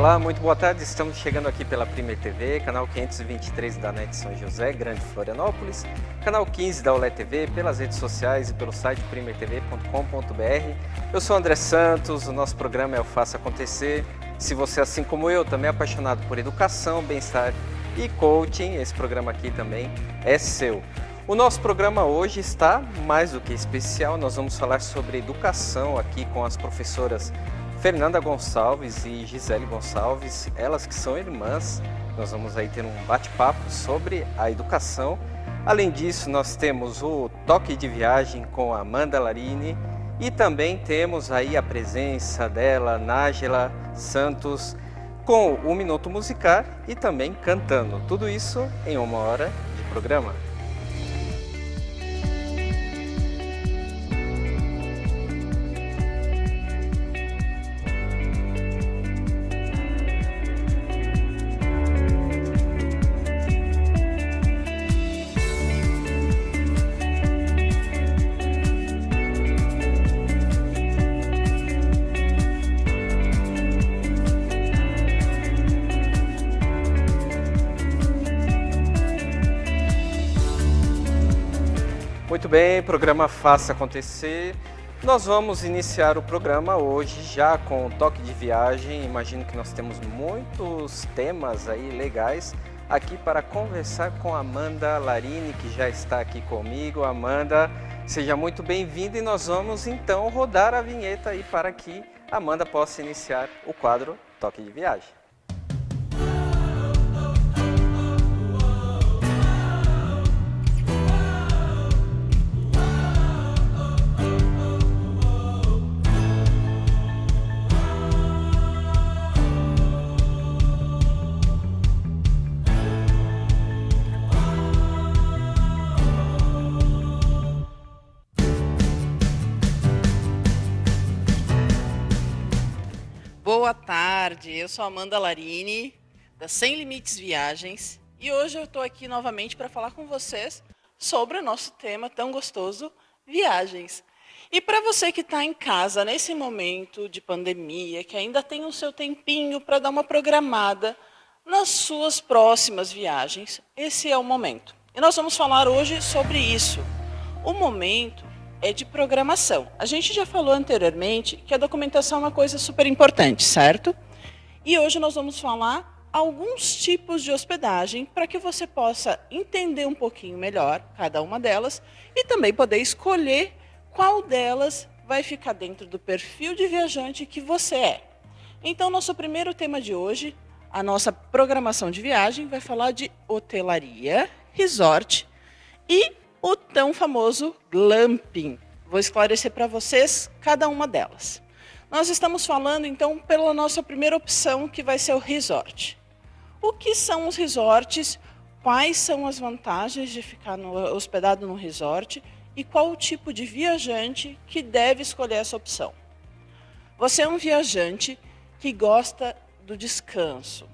Olá, muito boa tarde. Estamos chegando aqui pela Primer TV, canal 523 da NET São José, Grande Florianópolis, canal 15 da Olé TV, pelas redes sociais e pelo site primertv.com.br. Eu sou André Santos, o nosso programa é o Faça Acontecer. Se você, assim como eu, também é apaixonado por educação, bem-estar e coaching, esse programa aqui também é seu. O nosso programa hoje está mais do que especial. Nós vamos falar sobre educação aqui com as professoras Fernanda Gonçalves e Gisele Gonçalves, elas que são irmãs. Nós vamos aí ter um bate-papo sobre a educação. Além disso, nós temos o Toque de Viagem com a Amanda Larini e também temos aí a presença dela, Nájila Santos, com o Minuto Musical e também cantando. Tudo isso em 1 hora de programa. Muito bem, programa Faça Acontecer. Nós vamos iniciar o programa hoje já com o Toque de Viagem. Imagino que nós temos muitos temas aí legais aqui para conversar com a Amanda Larini, que já está aqui comigo. Amanda, seja muito bem-vinda e nós vamos então rodar a vinheta aí para que a Amanda possa iniciar o quadro Toque de Viagem. Boa tarde, eu sou a Amanda Larini, da Sem Limites Viagens, e hoje eu estou aqui novamente para falar com vocês sobre o nosso tema tão gostoso, viagens. E para você que está em casa nesse momento de pandemia, que ainda tem o seu tempinho para dar uma programada nas suas próximas viagens, esse é o momento. E nós vamos falar hoje sobre isso. O momento é de programação. A gente já falou anteriormente que a documentação é uma coisa super importante, certo? E hoje nós vamos falar alguns tipos de hospedagem para que você possa entender um pouquinho melhor cada uma delas e também poder escolher qual delas vai ficar dentro do perfil de viajante que você é. Então, nosso primeiro tema de hoje, a nossa programação de viagem, vai falar de hotelaria, resort e o tão famoso glamping. Vou esclarecer para vocês cada uma delas. Nós estamos falando, então, pela nossa primeira opção, que vai ser o resort. O que são os resorts? Quais são as vantagens de ficar hospedado no resort? E qual o tipo de viajante que deve escolher essa opção? Você é um viajante que gosta do descanso,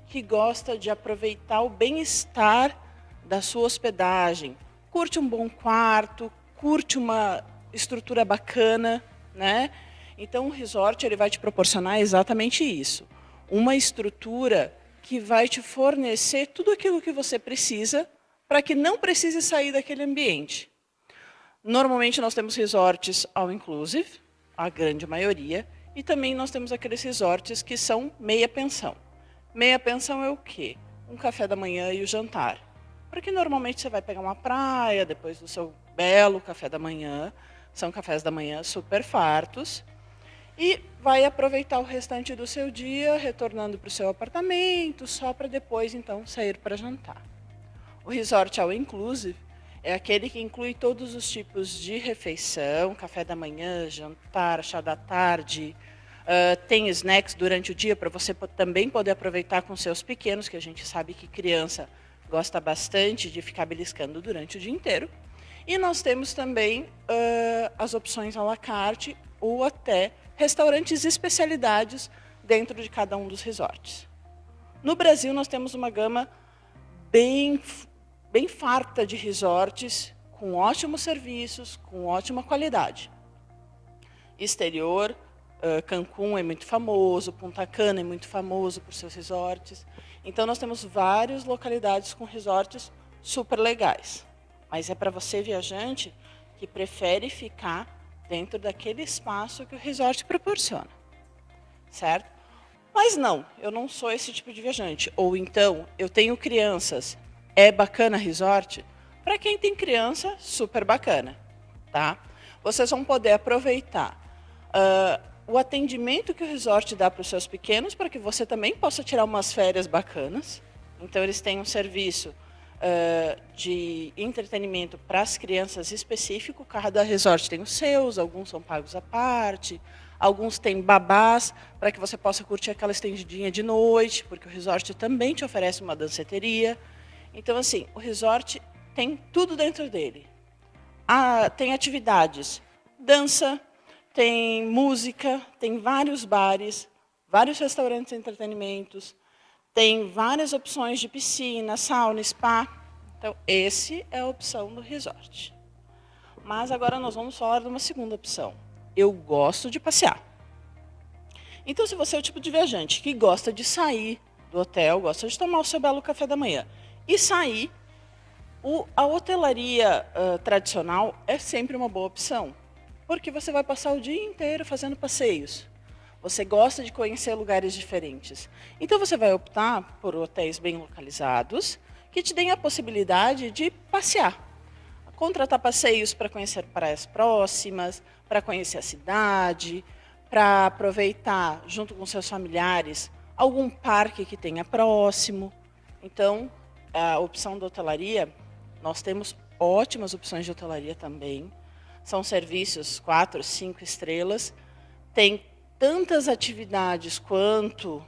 que gosta de aproveitar o bem-estar da sua hospedagem, curte um bom quarto, curte uma estrutura bacana, né? Então, o resort ele vai te proporcionar exatamente isso. Uma estrutura que vai te fornecer tudo aquilo que você precisa para que não precise sair daquele ambiente. Normalmente, nós temos resorts all inclusive, a grande maioria, e também nós temos aqueles resorts que são meia pensão. Meia pensão é o quê? Um café da manhã e o jantar. Porque normalmente você vai pegar uma praia, depois do seu belo café da manhã, são cafés da manhã super fartos, e vai aproveitar o restante do seu dia, retornando para o seu apartamento, só para depois, então, sair para jantar. O resort all inclusive é aquele que inclui todos os tipos de refeição, café da manhã, jantar, chá da tarde, tem snacks durante o dia para você também poder aproveitar com seus pequenos, que a gente sabe que criança gosta bastante de ficar beliscando durante o dia inteiro. E nós temos também as opções à la carte ou até restaurantes e especialidades dentro de cada um dos resorts. No Brasil, nós temos uma gama bem farta de resorts com ótimos serviços, com ótima qualidade. Exterior, Cancún é muito famoso, Punta Cana é muito famoso por seus resorts. Então, nós temos várias localidades com resorts super legais. Mas é para você, viajante, que prefere ficar dentro daquele espaço que o resort proporciona. Certo? Mas não, eu não sou esse tipo de viajante. Ou então, eu tenho crianças, é bacana resort? Para quem tem criança, super bacana. Tá? Vocês vão poder aproveitar o atendimento que o resort dá para os seus pequenos, para que você também possa tirar umas férias bacanas. Então, eles têm um serviço de entretenimento para as crianças específico. Cada resort tem os seus, alguns são pagos à parte, alguns têm babás, para que você possa curtir aquela estendidinha de noite, porque o resort também te oferece uma danceteria. Então, assim, o resort tem tudo dentro dele. Tem atividades, dança, tem música, tem vários bares, vários restaurantes de entretenimentos, tem várias opções de piscina, sauna, spa. Então, essa é a opção do resort. Mas agora nós vamos falar de uma segunda opção. Eu gosto de passear. Então, se você é o tipo de viajante que gosta de sair do hotel, gosta de tomar o seu belo café da manhã e sair, a hotelaria tradicional é sempre uma boa opção, porque você vai passar o dia inteiro fazendo passeios. Você gosta de conhecer lugares diferentes. Então, você vai optar por hotéis bem localizados, que te deem a possibilidade de passear. Contratar passeios para conhecer praias próximas, para conhecer a cidade, para aproveitar, junto com seus familiares, algum parque que tenha próximo. Então, a opção da hotelaria, nós temos ótimas opções de hotelaria também. São serviços 4, 5 estrelas. Tem tantas atividades quanto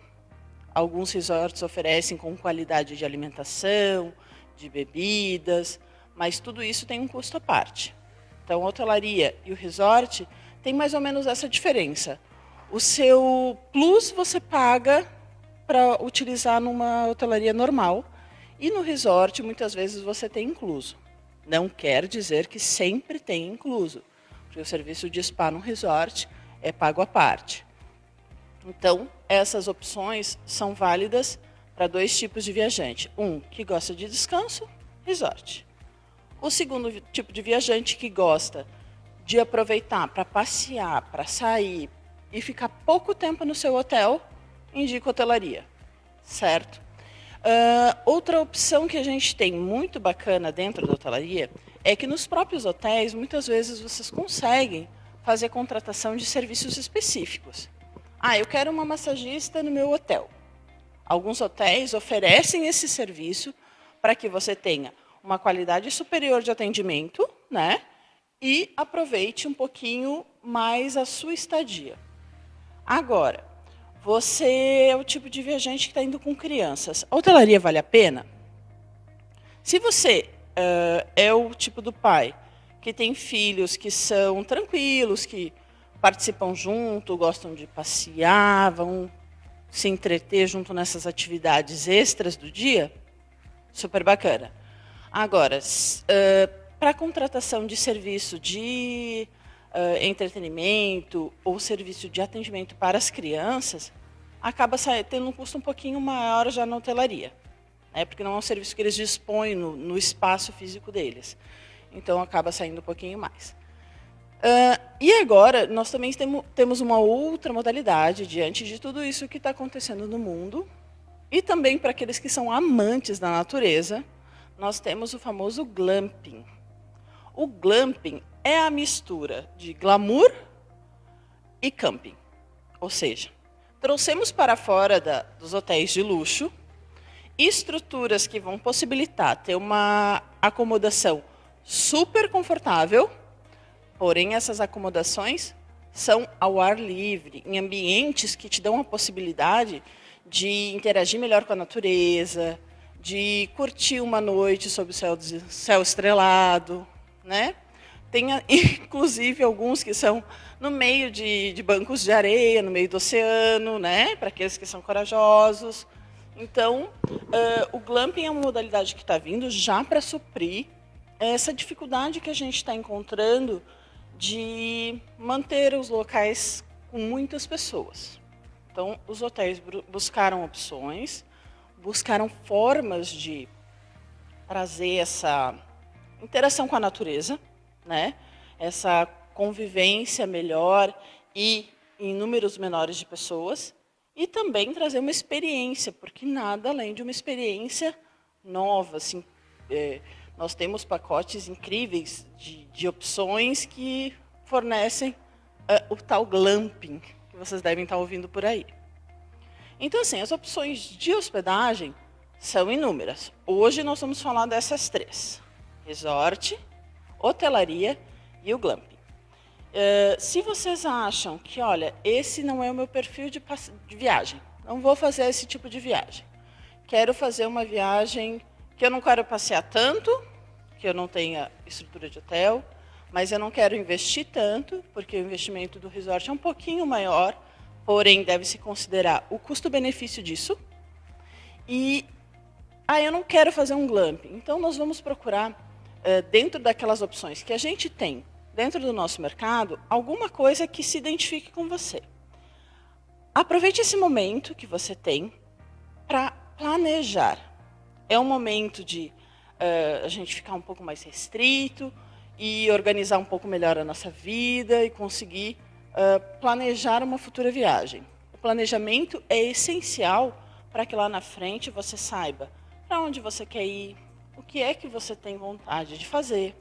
alguns resorts oferecem, com qualidade de alimentação, de bebidas, mas tudo isso tem um custo à parte. Então, a hotelaria e o resort tem mais ou menos essa diferença. O seu plus você paga para utilizar numa hotelaria normal, e no resort, muitas vezes, você tem incluso. Não quer dizer que sempre tem incluso, porque o serviço de spa no resort é pago à parte. Então, essas opções são válidas para dois tipos de viajante. Um que gosta de descanso, resort. O segundo tipo de viajante que gosta de aproveitar para passear, para sair e ficar pouco tempo no seu hotel, indica hotelaria, certo? Outra opção que a gente tem muito bacana dentro da hotelaria é que nos próprios hotéis, muitas vezes, vocês conseguem fazer contratação de serviços específicos. Eu quero uma massagista no meu hotel. Alguns hotéis oferecem esse serviço para que você tenha uma qualidade superior de atendimento, né? E aproveite um pouquinho mais a sua estadia. Agora, você é o tipo de viajante que está indo com crianças. A hotelaria vale a pena? Se você é o tipo do pai que tem filhos que são tranquilos, que participam junto, gostam de passear, vão se entreter junto nessas atividades extras do dia, super bacana. Agora, para a contratação de serviço de entretenimento ou serviço de atendimento para as crianças, acaba tendo um custo um pouquinho maior já na hotelaria, né? Porque não é um serviço que eles dispõem no espaço físico deles. Então, acaba saindo um pouquinho mais. E agora, nós também temos uma outra modalidade diante de tudo isso que está acontecendo no mundo, e também para aqueles que são amantes da natureza, nós temos o famoso glamping. O glamping é a mistura de glamour e camping. Ou seja, trouxemos para fora dos hotéis de luxo estruturas que vão possibilitar ter uma acomodação super confortável, porém essas acomodações são ao ar livre, em ambientes que te dão a possibilidade de interagir melhor com a natureza, de curtir uma noite sob o céu estrelado, né? Tem, inclusive, alguns que são no meio de bancos de areia, no meio do oceano, né? Para aqueles que são corajosos. Então, o glamping é uma modalidade que está vindo já para suprir essa dificuldade que a gente está encontrando de manter os locais com muitas pessoas. Então, os hotéis buscaram opções, buscaram formas de trazer essa interação com a natureza, né? Essa convivência melhor e em números menores de pessoas, e também trazer uma experiência, porque nada além de uma experiência nova. Assim, nós temos pacotes incríveis de opções que fornecem o tal glamping, que vocês devem estar ouvindo por aí. Então, assim, as opções de hospedagem são inúmeras. Hoje nós vamos falar dessas três: resort, hotelaria e o glamping. Se vocês acham que, olha, esse não é o meu perfil de viagem, não vou fazer esse tipo de viagem, quero fazer uma viagem que eu não quero passear tanto, que eu não tenha estrutura de hotel, mas eu não quero investir tanto, porque o investimento do resort é um pouquinho maior, porém deve-se considerar o custo-benefício disso. E eu não quero fazer um glamping. Então, nós vamos procurar, dentro daquelas opções que a gente tem dentro do nosso mercado, alguma coisa que se identifique com você. Aproveite esse momento que você tem para planejar. É um momento de a gente ficar um pouco mais restrito e organizar um pouco melhor a nossa vida e conseguir planejar uma futura viagem. O planejamento é essencial para que lá na frente você saiba para onde você quer ir, o que é que você tem vontade de fazer,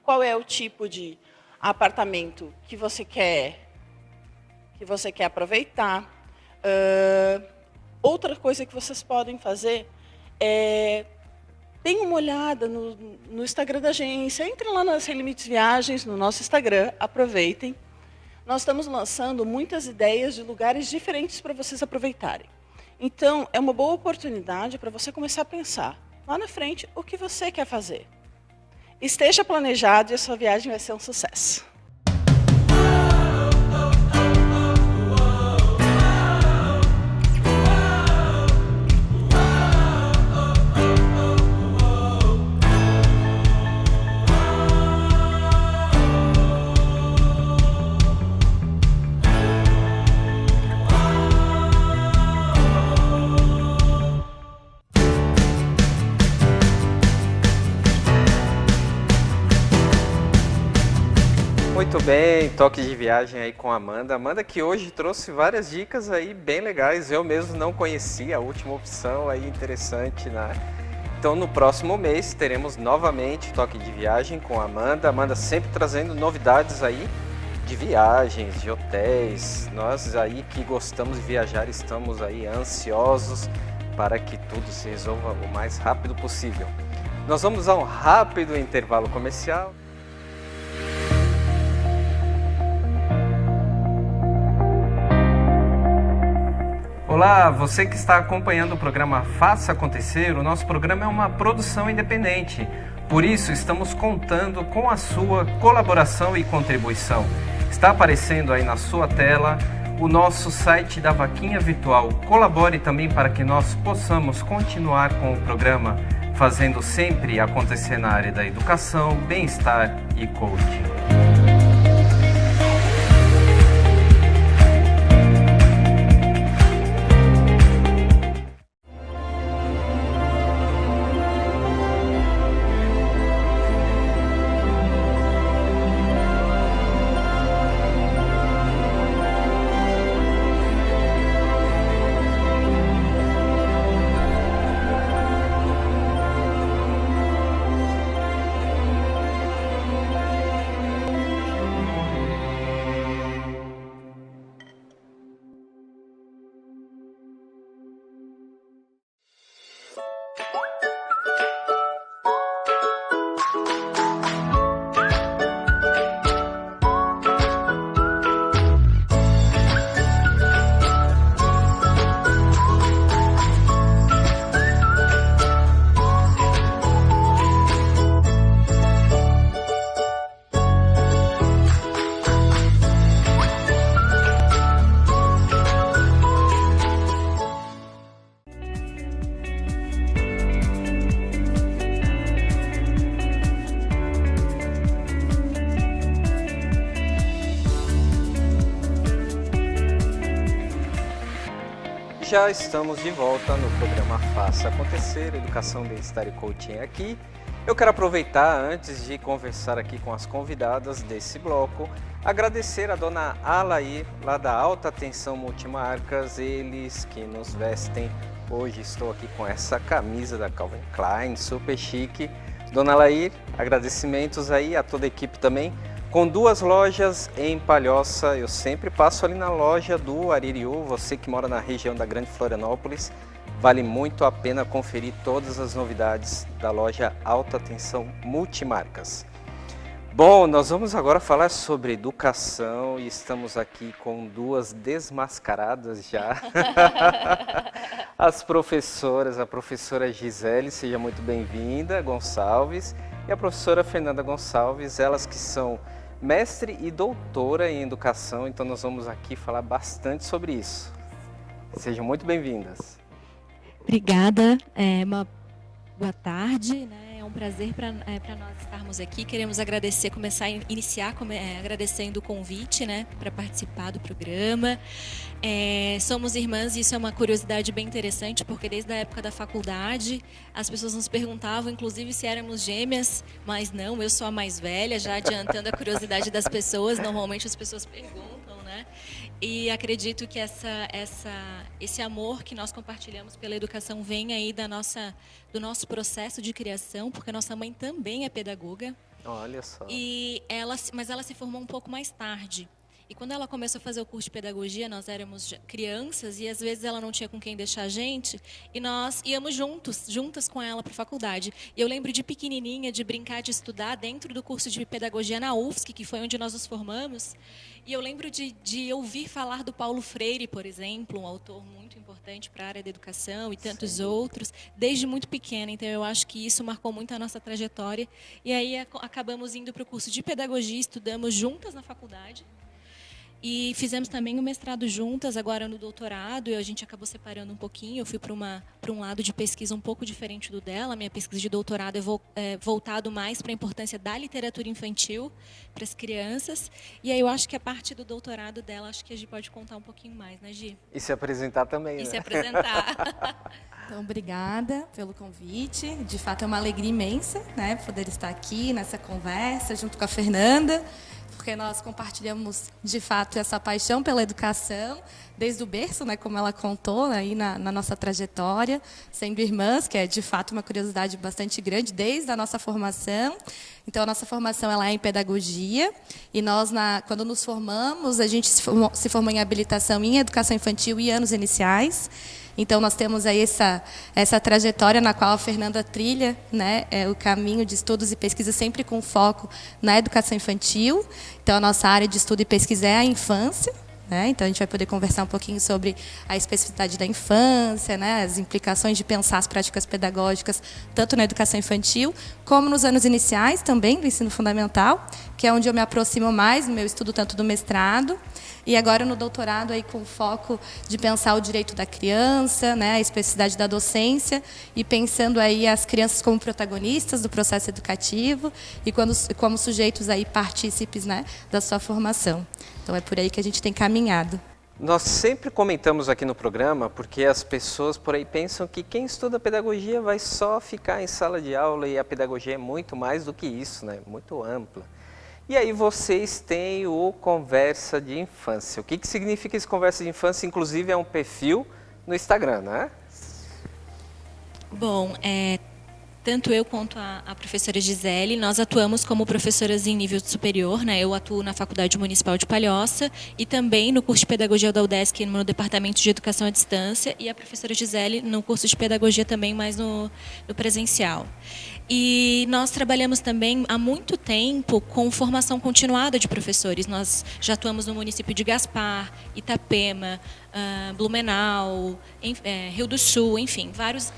qual é o tipo de apartamento que você quer aproveitar. Outra coisa que vocês podem fazer é deem uma olhada no Instagram da agência, entrem lá nas Sem Limites Viagens, no nosso Instagram, aproveitem. Nós estamos lançando muitas ideias de lugares diferentes para vocês aproveitarem. Então, é uma boa oportunidade para você começar a pensar, lá na frente, o que você quer fazer. Esteja planejado e a sua viagem vai ser um sucesso. Muito bem, toque de viagem aí com a Amanda. Amanda que hoje trouxe várias dicas aí bem legais. Eu mesmo não conhecia a última opção aí, interessante, né? Então no próximo mês teremos novamente toque de viagem com a Amanda. Amanda sempre trazendo novidades aí de viagens, de hotéis. Nós aí que gostamos de viajar estamos aí ansiosos para que tudo se resolva o mais rápido possível. Nós vamos a um rápido intervalo comercial. Olá, você que está acompanhando o programa Faça Acontecer, o nosso programa é uma produção independente. Por isso, estamos contando com a sua colaboração e contribuição. Está aparecendo aí na sua tela o nosso site da Vaquinha Virtual. Colabore também para que nós possamos continuar com o programa, fazendo sempre acontecer na área da educação, bem-estar e coaching. já estamos de volta no programa Faça Acontecer, Educação, Bem-Estar e Coaching aqui. Eu quero aproveitar, antes de conversar aqui com as convidadas desse bloco, agradecer a dona Alair, lá da Alta Tensão Multimarcas, eles que nos vestem. Hoje estou aqui com essa camisa da Calvin Klein, super chique. Dona Alair, agradecimentos aí a toda a equipe também. Com 2 lojas em Palhoça, eu sempre passo ali na loja do Aririú, você que mora na região da Grande Florianópolis, vale muito a pena conferir todas as novidades da loja Alta Tensão Multimarcas. Bom, nós vamos agora falar sobre educação e estamos aqui com 2 desmascaradas já. As professoras, a professora Gisele, seja muito bem-vinda, Gonçalves, e a professora Fernanda Gonçalves, elas que são mestre e doutora em educação, então nós vamos aqui falar bastante sobre isso. Sejam muito bem-vindas. Obrigada, uma boa tarde, né? É um prazer para nós estarmos aqui. Queremos agradecer, iniciar agradecendo o convite, né, para participar do programa. Somos irmãs e isso é uma curiosidade bem interessante, porque desde a época da faculdade as pessoas nos perguntavam, inclusive, se éramos gêmeas, mas não, eu sou a mais velha, já adiantando a curiosidade das pessoas. Normalmente as pessoas perguntam, né? E acredito que esse amor que nós compartilhamos pela educação vem aí do nosso processo de criação, porque nossa mãe também é pedagoga. Olha só. Mas ela se formou um pouco mais tarde. E quando ela começou a fazer o curso de pedagogia, nós éramos crianças e às vezes ela não tinha com quem deixar a gente e nós íamos juntas com ela para a faculdade. E eu lembro de pequenininha, de brincar, de estudar dentro do curso de pedagogia na UFSC, que foi onde nós nos formamos. E eu lembro de ouvir falar do Paulo Freire, por exemplo, um autor muito importante para a área da educação e tantos outros, desde muito pequena. Então eu acho que isso marcou muito a nossa trajetória. E aí acabamos indo para o curso de pedagogia, estudamos juntas na faculdade. E fizemos também o mestrado juntas, agora no doutorado, e a gente acabou separando um pouquinho. Eu fui para um lado de pesquisa um pouco diferente do dela. Minha pesquisa de doutorado é voltado mais para a importância da literatura infantil para as crianças. E aí eu acho que a parte do doutorado dela, acho que a Gi pode contar um pouquinho mais, né, Gi? E se apresentar também, né? E se apresentar. Então, obrigada pelo convite. De fato, é uma alegria imensa, né, poder estar aqui nessa conversa junto com a Fernanda, porque nós compartilhamos, de fato, essa paixão pela educação, desde o berço, né, como ela contou, né, aí na nossa trajetória, sendo irmãs, que é, de fato, uma curiosidade bastante grande, desde a nossa formação. Então, a nossa formação ela é em pedagogia, e nós, quando nos formamos, a gente se formou em habilitação em educação infantil e anos iniciais. Então, nós temos aí essa trajetória na qual a Fernanda trilha, né, o caminho de estudos e pesquisa sempre com foco na educação infantil. Então, a nossa área de estudo e pesquisa é a infância, né? Então, a gente vai poder conversar um pouquinho sobre a especificidade da infância, né, as implicações de pensar as práticas pedagógicas, tanto na educação infantil, como nos anos iniciais também, do ensino fundamental, que é onde eu me aproximo mais no meu estudo, tanto do mestrado, e agora no doutorado aí com foco de pensar o direito da criança, né, a especificidade da docência e pensando aí as crianças como protagonistas do processo educativo e como sujeitos aí partícipes, né, da sua formação. Então é por aí que a gente tem caminhado. Nós sempre comentamos aqui no programa, porque as pessoas por aí pensam que quem estuda pedagogia vai só ficar em sala de aula e a pedagogia é muito mais do que isso, né, muito ampla. E aí vocês têm o Conversa de Infância. O que significa esse Conversa de Infância? Inclusive é um perfil no Instagram, né? Bom, tanto eu quanto a professora Gisele, nós atuamos como professoras em nível superior, né? Eu atuo na Faculdade Municipal de Palhoça e também no curso de Pedagogia da UDESC, no Departamento de Educação à Distância, e a professora Gisele no curso de Pedagogia também, mais no presencial. E nós trabalhamos também há muito tempo com formação continuada de professores. Nós já atuamos no município de Gaspar, Itapema, Blumenau, Rio do Sul, enfim, vários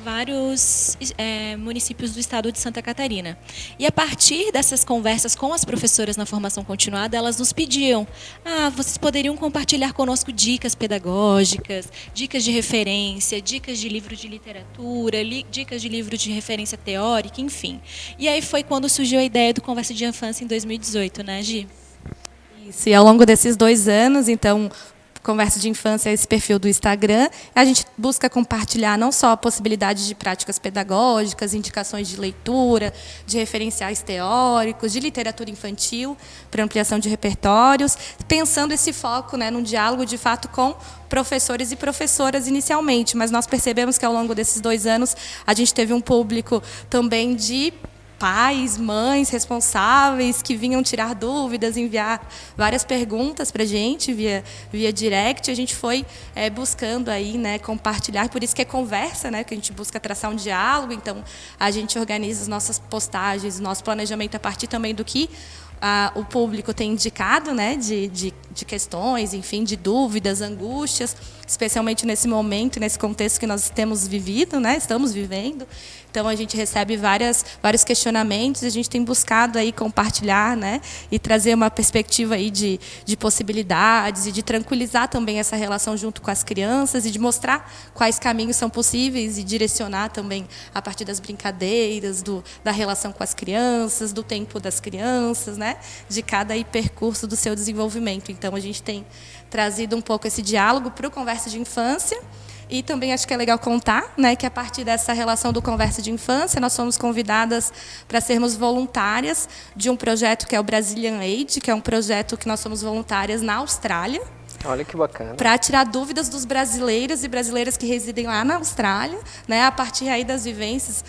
municípios do estado de Santa Catarina. E a partir dessas conversas com as professoras na formação continuada, elas nos pediam: vocês poderiam compartilhar conosco dicas pedagógicas, dicas de referência, dicas de livro de literatura, dicas de livro de referência teórica, enfim. E aí foi quando surgiu a ideia do Conversa de Infância em 2018, né, Gi? Isso, e ao longo desses 2 anos, então, Conversa de Infância, esse perfil do Instagram. A gente busca compartilhar não só a possibilidade de práticas pedagógicas, indicações de leitura, de referenciais teóricos, de literatura infantil, para ampliação de repertórios, pensando esse foco, né, num diálogo, de fato, com professores e professoras inicialmente, mas nós percebemos que ao longo desses 2 anos a gente teve um público também de pais, mães responsáveis que vinham tirar dúvidas, enviar várias perguntas para a gente via direct. A gente foi buscando aí, né, compartilhar, por isso que é conversa, né, que a gente busca traçar um diálogo. Então a gente organiza as nossas postagens, o nosso planejamento a partir também do que o público tem indicado, né, de questões, enfim, de dúvidas, angústias, especialmente nesse momento, nesse contexto que nós temos vivido, né, estamos vivendo. Então a gente recebe vários questionamentos, e a gente tem buscado aí compartilhar, né, e trazer uma perspectiva aí de possibilidades e de tranquilizar também essa relação junto com as crianças e de mostrar quais caminhos são possíveis e direcionar também a partir das brincadeiras, da relação com as crianças, do tempo das crianças, né, de cada aí percurso do seu desenvolvimento. Então a gente tem trazido um pouco esse diálogo para o Conversa de Infância. E também acho que é legal contar, né, que a partir dessa relação do Conversa de Infância, nós fomos convidadas para sermos voluntárias de um projeto que é o Brazilian Aid, que é um projeto que nós somos voluntárias na Austrália. Olha que bacana. Para tirar dúvidas dos brasileiros e brasileiras que residem lá na Austrália, né, a partir aí das vivências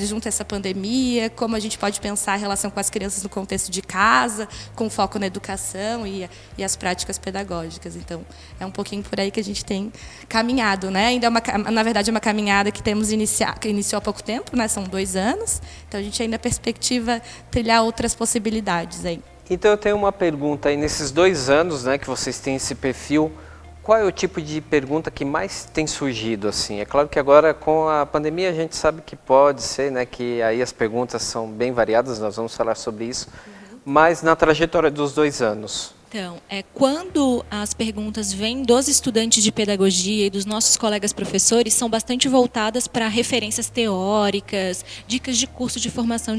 junto a essa pandemia, como a gente pode pensar a relação com as crianças no contexto de casa, com foco na educação e as práticas pedagógicas. Então, é um pouquinho por aí que a gente tem caminhado, né? Ainda na verdade, é uma caminhada que que iniciou há pouco tempo, né? São 2 anos. Então, a gente ainda perspectiva trilhar outras possibilidades aí. Então eu tenho uma pergunta aí, nesses 2 anos, né, que vocês têm esse perfil, qual é o tipo de pergunta que mais tem surgido, assim? É claro que agora com a pandemia a gente sabe que pode ser, né, que aí as perguntas são bem variadas, nós vamos falar sobre isso, mas na trajetória dos 2 anos. Então, quando as perguntas vêm dos estudantes de pedagogia e dos nossos colegas professores, são bastante voltadas para referências teóricas, dicas de curso de formação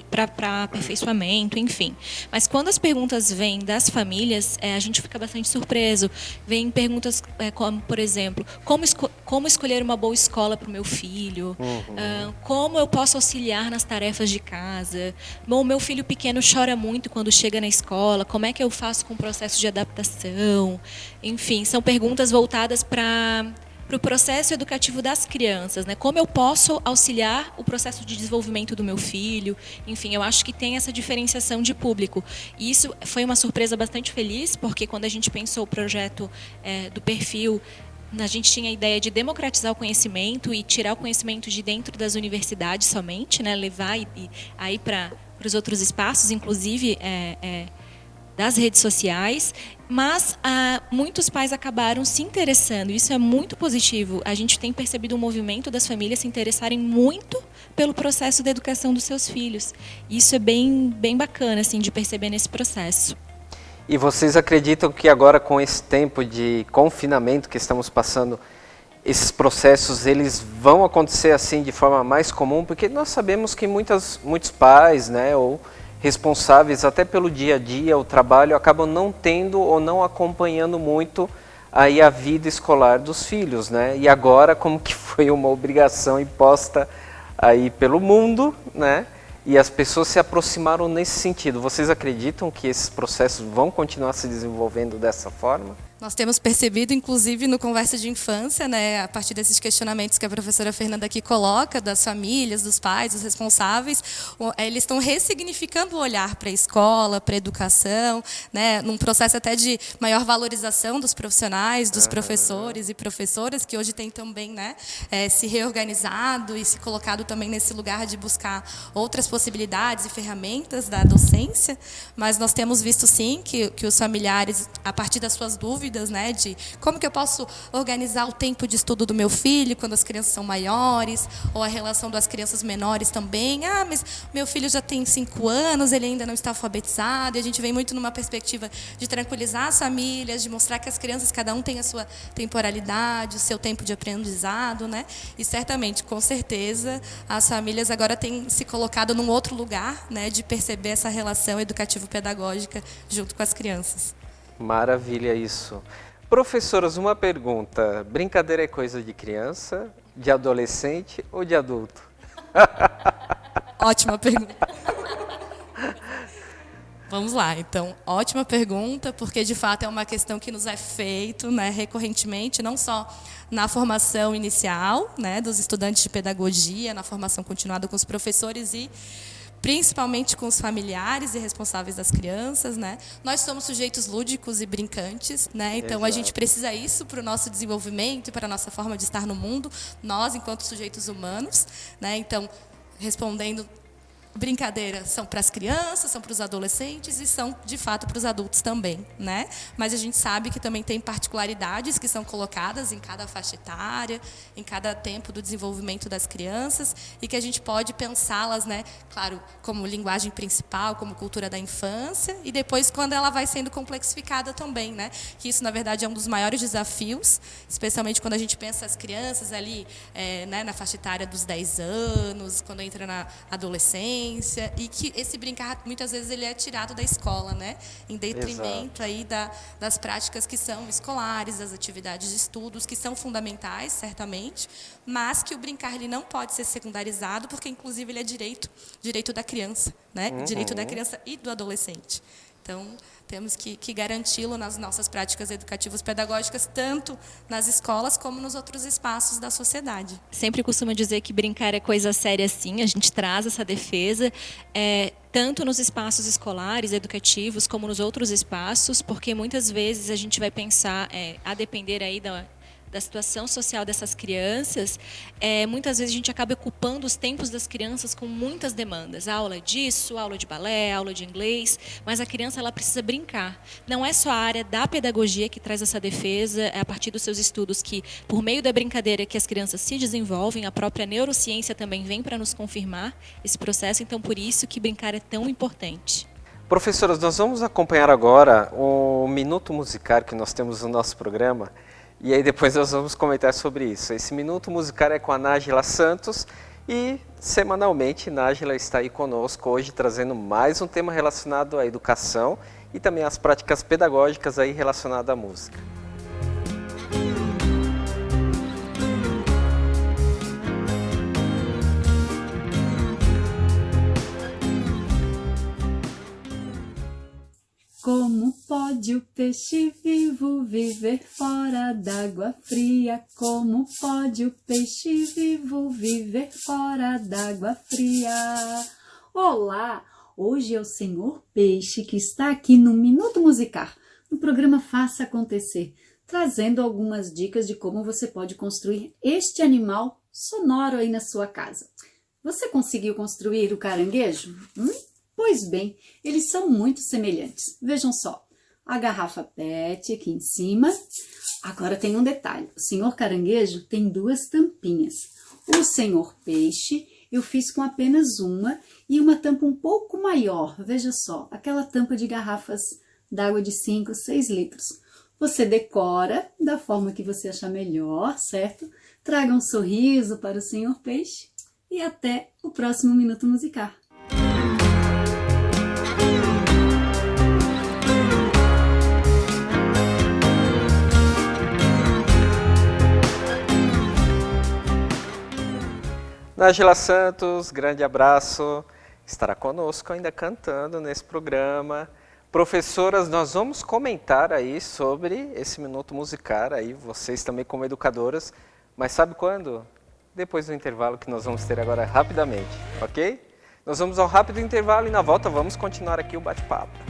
para aperfeiçoamento, enfim. Mas quando as perguntas vêm das famílias, a gente fica bastante surpreso. Vêm perguntas como, por exemplo, como escolher uma boa escola para o meu filho? Como eu posso auxiliar nas tarefas de casa? Bom, meu filho pequeno chora muito quando chega na escola, como é que eu faço com o processo de adaptação? Enfim, são perguntas voltadas para o processo educativo das crianças, né? Como eu posso auxiliar o processo de desenvolvimento do meu filho? Enfim, eu acho que tem essa diferenciação de público. E isso foi uma surpresa bastante feliz, porque quando a gente pensou o projeto do perfil, a gente tinha a ideia de democratizar o conhecimento e tirar o conhecimento de dentro das universidades somente, né? Levar aí para os outros espaços, inclusive das redes sociais, mas muitos pais acabaram se interessando. Isso é muito positivo. A gente tem percebido um movimento das famílias se interessarem muito pelo processo da educação dos seus filhos. Isso é bem, bem bacana, assim, de perceber nesse processo. E vocês acreditam que agora, com esse tempo de confinamento que estamos passando, esses processos eles vão acontecer assim de forma mais comum? Porque nós sabemos que muitos pais, né, ou responsáveis até pelo dia a dia, o trabalho, acabam não tendo ou não acompanhando muito aí a vida escolar dos filhos, né? E agora, como que foi uma obrigação imposta aí pelo mundo, né? E as pessoas se aproximaram nesse sentido. Vocês acreditam que esses processos vão continuar se desenvolvendo dessa forma? Nós temos percebido, inclusive, no Conversa de Infância, né, a partir desses questionamentos que a professora Fernanda aqui coloca, das famílias, dos pais, dos responsáveis, eles estão ressignificando o olhar para a escola, para a educação, né, num processo até de maior valorização dos profissionais, dos professores e professoras, que hoje têm também, né, se reorganizado e se colocado também nesse lugar de buscar outras possibilidades e ferramentas da docência. Mas nós temos visto, sim, que os familiares, a partir das suas dúvidas, né, de como que eu posso organizar o tempo de estudo do meu filho quando as crianças são maiores, ou a relação das crianças menores também. Mas meu filho já tem 5 anos, ele ainda não está alfabetizado, e a gente vem muito numa perspectiva de tranquilizar as famílias, de mostrar que as crianças, cada um tem a sua temporalidade, o seu tempo de aprendizado, né? E certamente, com certeza, as famílias agora têm se colocado num outro lugar, né, de perceber essa relação educativo-pedagógica junto com as crianças. Maravilha isso. Professoras, uma pergunta. Brincadeira é coisa de criança, de adolescente ou de adulto? Ótima pergunta. Vamos lá, então, ótima pergunta, porque de fato é uma questão que nos é feito, né, recorrentemente, não só na formação inicial, né, dos estudantes de pedagogia, na formação continuada com os professores e principalmente com os familiares e responsáveis das crianças, né? Nós somos sujeitos lúdicos e brincantes, né? Então Exato. a gente precisa isso para o nosso desenvolvimento e para a nossa forma de estar no mundo, nós enquanto sujeitos humanos, né? Então, respondendo, brincadeiras são para as crianças, são para os adolescentes e são, de fato, para os adultos também, né? Mas a gente sabe que também tem particularidades que são colocadas em cada faixa etária, em cada tempo do desenvolvimento das crianças e que a gente pode pensá-las, né? Claro, como linguagem principal, como cultura da infância e depois quando ela vai sendo complexificada também, né? Que isso, na verdade, é um dos maiores desafios, especialmente quando a gente pensa as crianças ali, né, na faixa etária dos 10 anos, quando entra na adolescência, e que esse brincar, muitas vezes, ele é tirado da escola, né? Em detrimento aí das práticas que são escolares, das atividades de estudos, que são fundamentais, certamente, mas que o brincar ele não pode ser secundarizado, porque, inclusive, ele é direito da criança, né? Direito da criança e do adolescente. Então, temos que garanti-lo nas nossas práticas educativas pedagógicas, tanto nas escolas como nos outros espaços da sociedade. Sempre costumo dizer que brincar é coisa séria, sim. A gente traz essa defesa, tanto nos espaços escolares, educativos, como nos outros espaços, porque muitas vezes a gente vai pensar, a depender aí da situação social dessas crianças, muitas vezes a gente acaba ocupando os tempos das crianças com muitas demandas. Aula disso, aula de balé, aula de inglês, mas a criança ela precisa brincar. Não é só a área da pedagogia que traz essa defesa, é a partir dos seus estudos que, por meio da brincadeira que as crianças se desenvolvem, a própria neurociência também vem para nos confirmar esse processo, então por isso que brincar é tão importante. Professoras, nós vamos acompanhar agora o Minuto Musical que nós temos no nosso programa. E aí depois nós vamos comentar sobre isso. Esse Minuto Musical é com a Nájila Santos e semanalmente Nájila está aí conosco hoje trazendo mais um tema relacionado à educação e também às práticas pedagógicas aí relacionadas à música. Como pode o peixe vivo viver fora d'água fria? Como pode o peixe vivo viver fora d'água fria? Olá! Hoje é o Senhor Peixe que está aqui no Minuto Musical, no programa Faça Acontecer, trazendo algumas dicas de como você pode construir este animal sonoro aí na sua casa. Você conseguiu construir o caranguejo? Pois bem, eles são muito semelhantes. Vejam só, a garrafa PET aqui em cima. Agora tem um detalhe, o senhor caranguejo tem duas tampinhas. O senhor peixe eu fiz com apenas uma e uma tampa um pouco maior. Veja só, aquela tampa de garrafas d'água de 5, 6 litros. Você decora da forma que você achar melhor, certo? Traga um sorriso para o senhor peixe e até o próximo Minuto Musical. Nájila Santos, grande abraço, estará conosco ainda cantando nesse programa. Professoras, nós vamos comentar aí sobre esse Minuto Musical, aí vocês também como educadoras, mas sabe quando? Depois do intervalo que nós vamos ter agora rapidamente, ok? Nós vamos ao rápido intervalo e na volta vamos continuar aqui o bate-papo.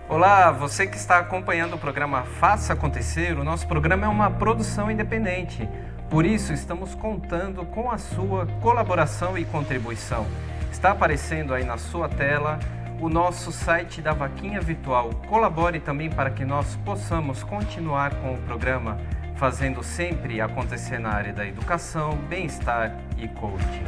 Olá, você que está acompanhando o programa Faça Acontecer, o nosso programa é uma produção independente. Por isso, estamos contando com a sua colaboração e contribuição. Está aparecendo aí na sua tela o nosso site da Vaquinha Virtual. Colabore também para que nós possamos continuar com o programa, fazendo sempre acontecer na área da educação, bem-estar e coaching.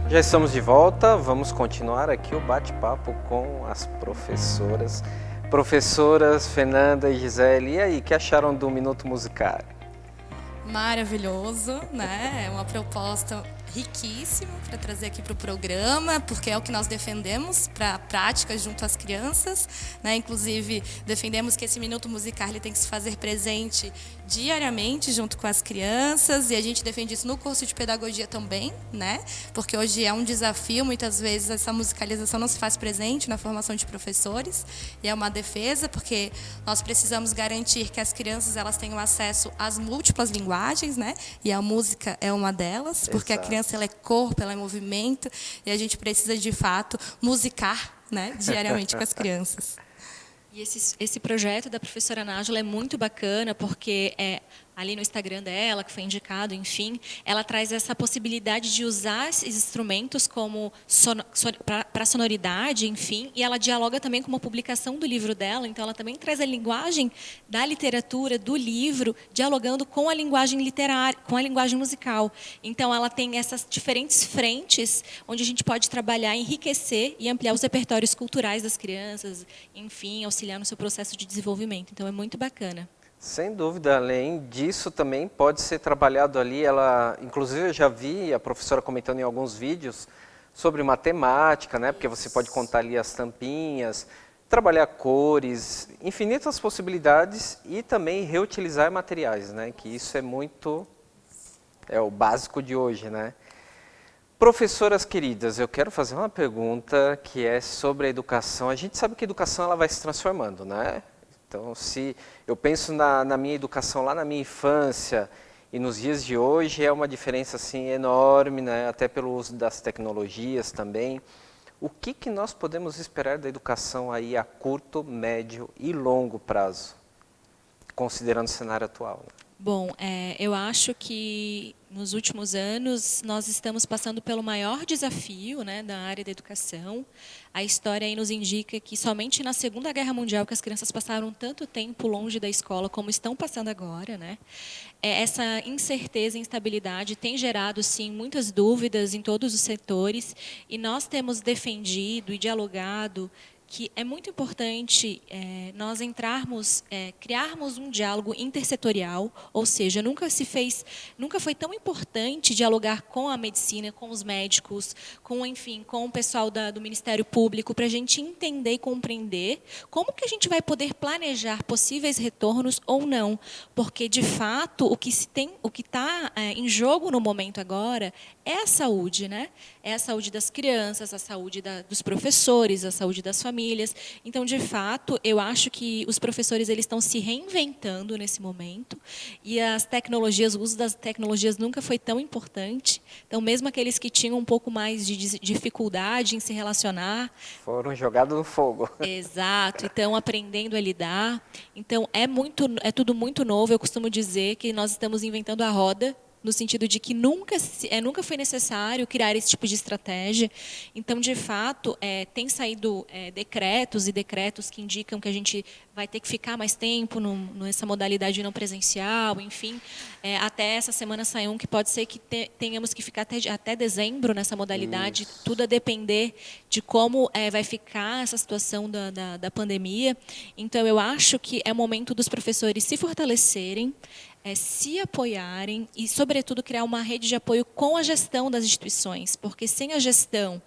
Já estamos de volta, vamos continuar aqui o bate-papo com as professoras. Professoras Fernanda e Gisele, e aí, o que acharam do Minuto Musical? Maravilhoso, né? É uma proposta riquíssima para trazer aqui para o programa, porque é o que nós defendemos para a prática junto às crianças, né? Inclusive, defendemos que esse Minuto Musical ele tem que se fazer presente diariamente junto com as crianças, e a gente defende isso no curso de pedagogia também, né? Porque hoje é um desafio, muitas vezes essa musicalização não se faz presente na formação de professores, e é uma defesa, porque nós precisamos garantir que as crianças elas tenham acesso às múltiplas linguagens, né? E a música é uma delas, porque a criança ela é corpo, ela é movimento, e a gente precisa de fato musicar, né? Diariamente com as crianças. E esse projeto da professora Nájula é muito bacana, porque ali no Instagram dela, que foi indicado, enfim, ela traz essa possibilidade de usar esses instrumentos como para sonoridade, enfim, e ela dialoga também com uma publicação do livro dela, então ela também traz a linguagem da literatura, do livro, dialogando com a linguagem literária, com a linguagem musical. Então ela tem essas diferentes frentes onde a gente pode trabalhar, enriquecer e ampliar os repertórios culturais das crianças, enfim, auxiliar no seu processo de desenvolvimento. Então é muito bacana. Sem dúvida, além disso também pode ser trabalhado ali, ela, inclusive eu já vi a professora comentando em alguns vídeos sobre matemática, né? Porque você pode contar ali as tampinhas, trabalhar cores, infinitas possibilidades e também reutilizar materiais, né? Que isso é o básico de hoje, né? Professoras queridas, eu quero fazer uma pergunta que é sobre a educação. A gente sabe que a educação ela vai se transformando, né? Então, se eu penso na minha educação lá na minha infância e nos dias de hoje, é uma diferença assim, enorme, né? Até pelo uso das tecnologias também. O que nós podemos esperar da educação aí a curto, médio e longo prazo, considerando o cenário atual? Né? Bom, eu acho que nos últimos anos nós estamos passando pelo maior desafio, né, da área da educação. A história aí nos indica que somente na Segunda Guerra Mundial que as crianças passaram tanto tempo longe da escola como estão passando agora, né? Essa incerteza e instabilidade tem gerado, sim, muitas dúvidas em todos os setores, e nós temos defendido e dialogado que é muito importante nós criarmos um diálogo intersetorial, ou seja, nunca foi tão importante dialogar com a medicina, com os médicos, com o pessoal do Ministério Público, para a gente entender e compreender como que a gente vai poder planejar possíveis retornos ou não, porque de fato o que está em jogo no momento agora é a saúde, né? É a saúde das crianças, a saúde dos professores, a saúde das famílias. Então, de fato, eu acho que os professores eles estão se reinventando nesse momento, e as tecnologias, o uso das tecnologias nunca foi tão importante. Então, mesmo aqueles que tinham um pouco mais de dificuldade em se relacionar, foram jogados no fogo. Exato, então aprendendo a lidar. Então, é tudo muito novo. Eu costumo dizer que nós estamos inventando a roda, no sentido de que nunca foi necessário criar esse tipo de estratégia. Então, de fato, tem saído decretos que indicam que a gente vai ter que ficar mais tempo nessa modalidade não presencial, enfim. Até essa semana saiu um que pode ser que tenhamos que ficar até dezembro nessa modalidade, Isso. Tudo a depender de como vai ficar essa situação da pandemia. Então, eu acho que é o momento dos professores se fortalecerem, se apoiarem e, sobretudo, criar uma rede de apoio com a gestão das instituições, porque sem a gestão,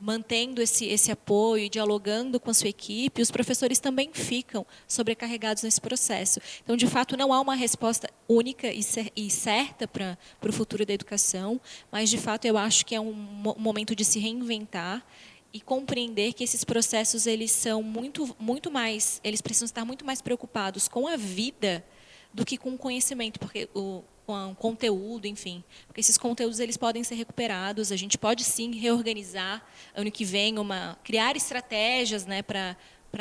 mantendo esse apoio e dialogando com a sua equipe, os professores também ficam sobrecarregados nesse processo. Então, de fato, não há uma resposta única e certa para o futuro da educação, mas, de fato, eu acho que é um momento de se reinventar e compreender que esses processos eles são muito mais, eles precisam estar muito mais preocupados com a vida do que com o conhecimento, porque o com conteúdo, enfim. Porque esses conteúdos eles podem ser recuperados, a gente pode sim reorganizar ano que vem, criar estratégias, né, para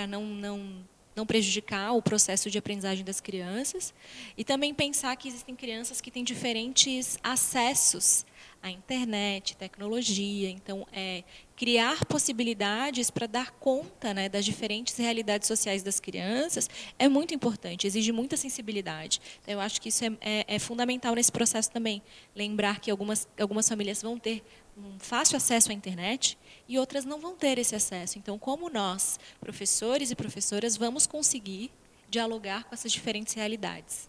não prejudicar o processo de aprendizagem das crianças. E também pensar que existem crianças que têm diferentes acessos à internet, tecnologia. Então, criar possibilidades para dar conta, né, das diferentes realidades sociais das crianças é muito importante, exige muita sensibilidade. Então, eu acho que isso é fundamental nesse processo também. Lembrar que algumas famílias vão ter um fácil acesso à internet e outras não vão ter esse acesso. Então, como nós, professores e professoras, vamos conseguir dialogar com essas diferentes realidades?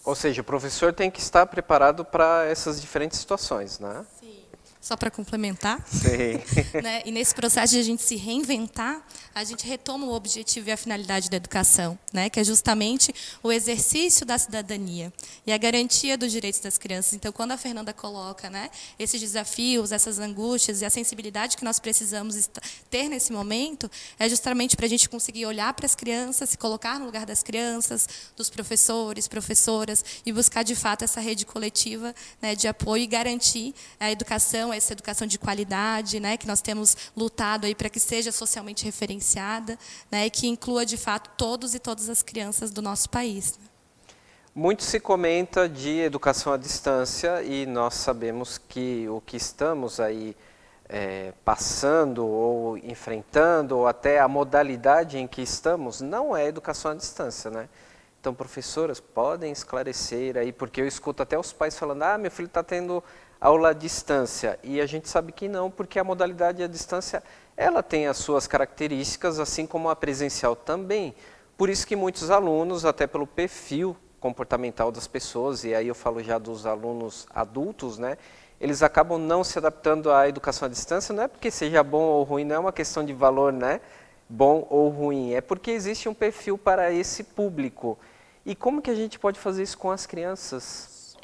Ou seja, o professor tem que estar preparado para essas diferentes situações, né? Sim. Só para complementar, Sim. né? E nesse processo de a gente se reinventar, a gente retoma o objetivo e a finalidade da educação, né? Que é justamente o exercício da cidadania e a garantia dos direitos das crianças. Então, quando a Fernanda coloca, né, esses desafios, essas angústias e a sensibilidade que nós precisamos ter nesse momento, é justamente para a gente conseguir olhar para as crianças, se colocar no lugar das crianças, dos professores, professoras, e buscar, de fato, essa rede coletiva, né, de apoio e garantir a educação, essa educação de qualidade, né, que nós temos lutado aí para que seja socialmente referenciada, né, e que inclua, de fato, todos e todas as crianças do nosso país. Muito se comenta de educação à distância e nós sabemos que o que estamos aí passando ou enfrentando, ou até a modalidade em que estamos, não é educação à distância, né? Então, professoras, podem esclarecer aí, porque eu escuto até os pais falando, meu filho está tendo aula à distância, e a gente sabe que não, porque a modalidade à distância, ela tem as suas características, assim como a presencial também. Por isso que muitos alunos, até pelo perfil comportamental das pessoas, e aí eu falo já dos alunos adultos, né? Eles acabam não se adaptando à educação à distância, não é porque seja bom ou ruim, não é uma questão de valor, né? Bom ou ruim, é porque existe um perfil para esse público. E como que a gente pode fazer isso com as crianças?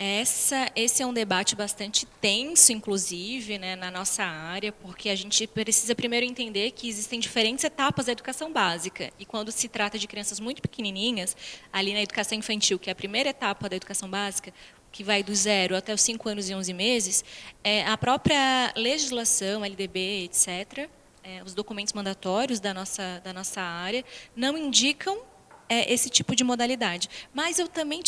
Esse é um debate bastante tenso, inclusive, né, na nossa área, porque a gente precisa primeiro entender que existem diferentes etapas da educação básica. E quando se trata de crianças muito pequenininhas, ali na educação infantil, que é a primeira etapa da educação básica, que vai do 0 até os 5 anos e 11 meses, a própria legislação, LDB, etc., os documentos mandatórios da nossa área, não indicam esse tipo de modalidade. Mas eu também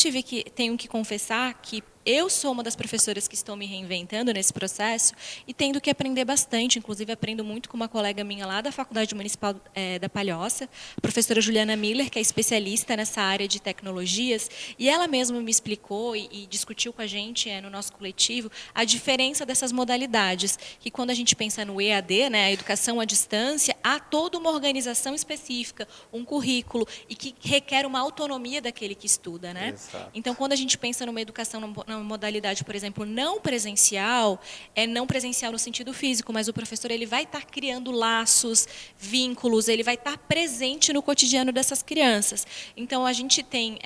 tenho que confessar que eu sou uma das professoras que estou me reinventando nesse processo e tendo que aprender bastante. Inclusive, aprendo muito com uma colega minha lá da Faculdade Municipal da Palhoça, a professora Juliana Miller, que é especialista nessa área de tecnologias, e ela mesma me explicou e discutiu com a gente no nosso coletivo a diferença dessas modalidades, que quando a gente pensa no EAD, né, a educação à distância, há toda uma organização específica, um currículo, e que requer uma autonomia daquele que estuda, né? Exato. Então, quando a gente pensa numa educação na modalidade, por exemplo, não presencial, é não presencial no sentido físico, mas o professor ele vai estar criando laços, vínculos, ele vai estar presente no cotidiano dessas crianças. Então, a gente tem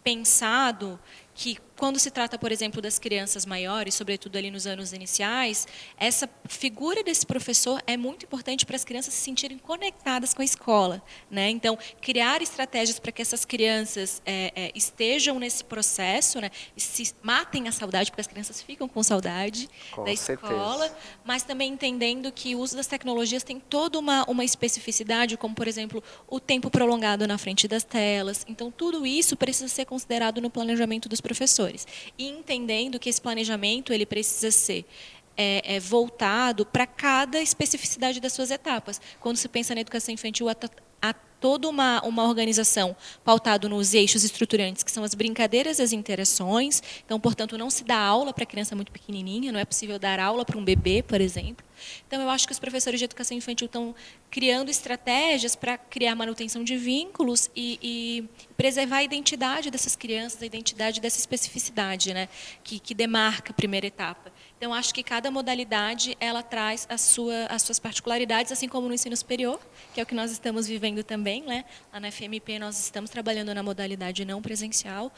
pensado que quando se trata, por exemplo, das crianças maiores, sobretudo ali nos anos iniciais, essa figura desse professor é muito importante para as crianças se sentirem conectadas com a escola, né? Então, criar estratégias para que essas crianças estejam nesse processo, né? E se matem a saudade, porque as crianças ficam com saudade da escola, mas também entendendo que o uso das tecnologias tem toda uma especificidade, como, por exemplo, o tempo prolongado na frente das telas. Então, tudo isso precisa ser considerado no planejamento dos professores. E entendendo que esse planejamento ele precisa ser voltado para cada especificidade das suas etapas. Quando se pensa na educação infantil, há toda uma organização pautada nos eixos estruturantes, que são as brincadeiras e as interações. Então, portanto, não se dá aula para criança muito pequenininha, não é possível dar aula para um bebê, por exemplo. Então, eu acho que os professores de educação infantil estão criando estratégias para criar manutenção de vínculos e preservar a identidade dessas crianças, a identidade dessa especificidade, né, que demarca a primeira etapa. Então, acho que cada modalidade ela traz as suas particularidades, assim como no ensino superior, que é o que nós estamos vivendo também, né? Lá na FMP nós estamos trabalhando na modalidade não presencial,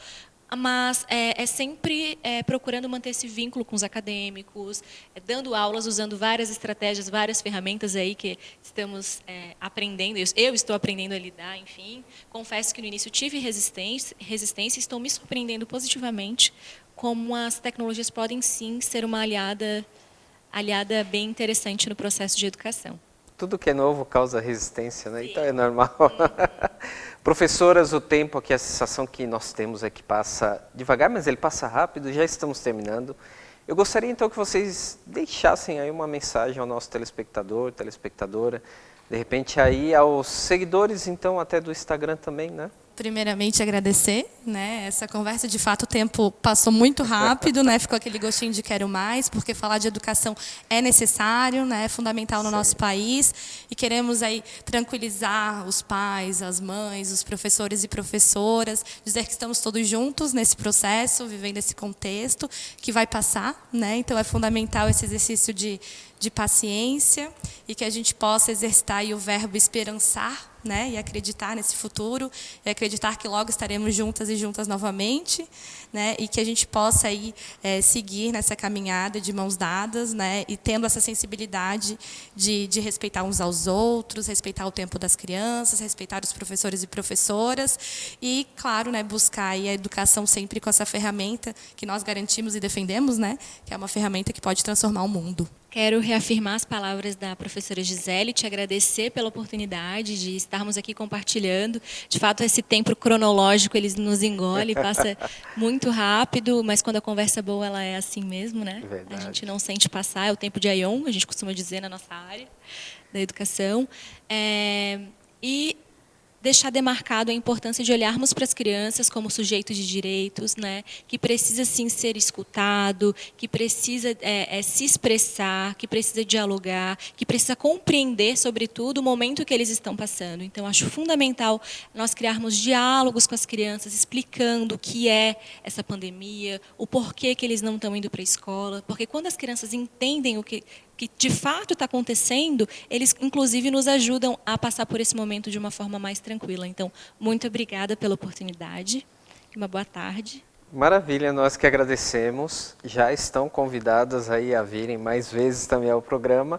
mas é sempre procurando manter esse vínculo com os acadêmicos, dando aulas, usando várias estratégias, várias ferramentas aí que estamos aprendendo, eu estou aprendendo a lidar, enfim. Confesso que no início tive resistência e estou me surpreendendo positivamente como as tecnologias podem sim ser uma aliada bem interessante no processo de educação. Tudo que é novo causa resistência, né? Então é normal. Professoras, o tempo aqui, a sensação que nós temos é que passa devagar, mas ele passa rápido, já estamos terminando. Eu gostaria então que vocês deixassem aí uma mensagem ao nosso telespectador, telespectadora, de repente aí aos seguidores então até do Instagram também, né? Primeiramente, agradecer, né? Essa conversa, de fato, o tempo passou muito rápido, né? Ficou aquele gostinho de quero mais, porque falar de educação é necessário, né? É fundamental no nosso país. E queremos aí tranquilizar os pais, as mães, os professores e professoras, dizer que estamos todos juntos nesse processo, vivendo esse contexto, que vai passar, né? Então, é fundamental esse exercício de paciência e que a gente possa exercitar aí o verbo esperançar, né, e acreditar nesse futuro, e acreditar que logo estaremos juntas e juntas novamente, né, e que a gente possa aí, seguir nessa caminhada de mãos dadas, né, e tendo essa sensibilidade de respeitar uns aos outros, respeitar o tempo das crianças, respeitar os professores e professoras, e, claro, né, buscar aí a educação sempre com essa ferramenta que nós garantimos e defendemos, né, que é uma ferramenta que pode transformar o mundo. Quero reafirmar as palavras da professora Gisele, te agradecer pela oportunidade de estarmos aqui compartilhando. De fato, esse tempo cronológico, ele nos engole, passa muito rápido, mas quando a conversa é boa, ela é assim mesmo, né? Verdade. A gente não sente passar, é o tempo de Aion, a gente costuma dizer na nossa área da educação. E deixar demarcado a importância de olharmos para as crianças como sujeitos de direitos, né, que precisa sim ser escutado, que precisa se expressar, que precisa dialogar, que precisa compreender, sobretudo, o momento que eles estão passando. Então, acho fundamental nós criarmos diálogos com as crianças, explicando o que é essa pandemia, o porquê que eles não estão indo para a escola, porque quando as crianças entendem o que de fato está acontecendo, eles, inclusive, nos ajudam a passar por esse momento de uma forma mais tranquila. Então, muito obrigada pela oportunidade. Uma boa tarde. Maravilha, nós que agradecemos. Já estão convidadas aí a virem mais vezes também ao programa,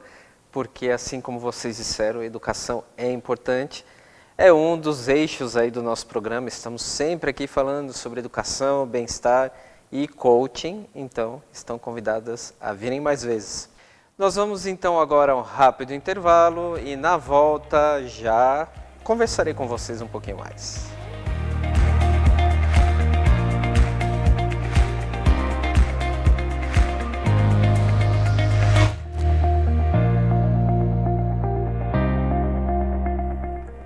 porque, assim como vocês disseram, a educação é importante. É um dos eixos aí do nosso programa. Estamos sempre aqui falando sobre educação, bem-estar e coaching. Então, estão convidadas a virem mais vezes. Nós vamos então agora a um rápido intervalo e na volta já conversarei com vocês um pouquinho mais.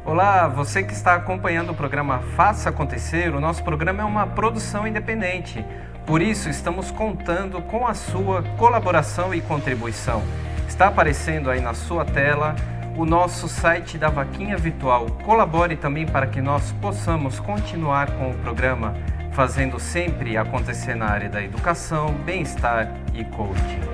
Olá, você que está acompanhando o programa Faça Acontecer, o nosso programa é uma produção independente. Por isso, estamos contando com a sua colaboração e contribuição. Está aparecendo aí na sua tela o nosso site da Vaquinha Virtual. Colabore também para que nós possamos continuar com o programa, fazendo sempre acontecer na área da educação, bem-estar e coaching.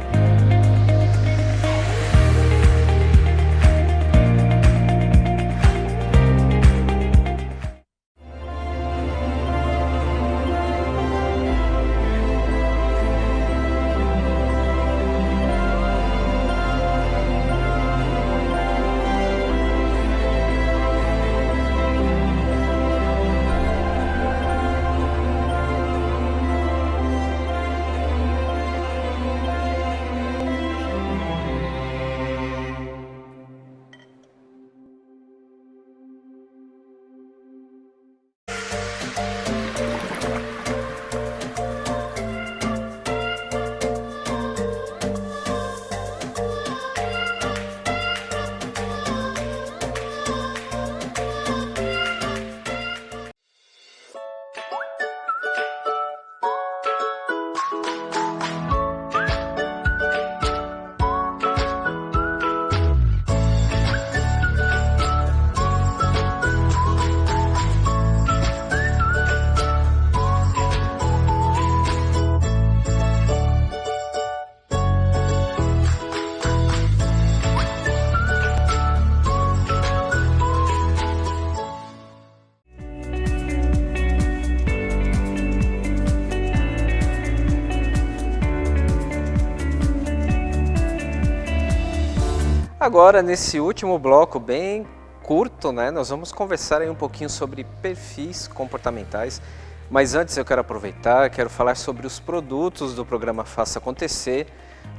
Agora, nesse último bloco bem curto, né, nós vamos conversar aí um pouquinho sobre perfis comportamentais. Mas antes eu quero aproveitar, quero falar sobre os produtos do programa Faça Acontecer.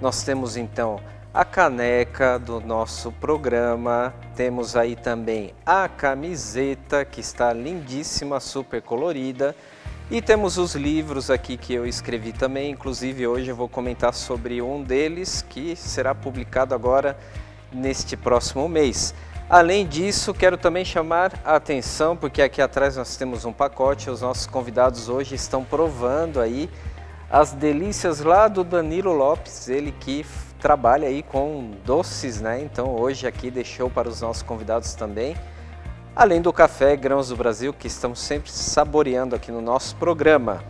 Nós temos então a caneca do nosso programa, temos aí também a camiseta que está lindíssima, super colorida. E temos os livros aqui que eu escrevi também, inclusive hoje eu vou comentar sobre um deles que será publicado agora neste próximo mês. Além disso, quero também chamar a atenção, porque aqui atrás nós temos um pacote, os nossos convidados hoje estão provando aí as delícias lá do Danilo Lopes, ele que trabalha aí com doces, né? Então hoje aqui deixou para os nossos convidados também. Além do café Grãos do Brasil, que estamos sempre saboreando aqui no nosso programa.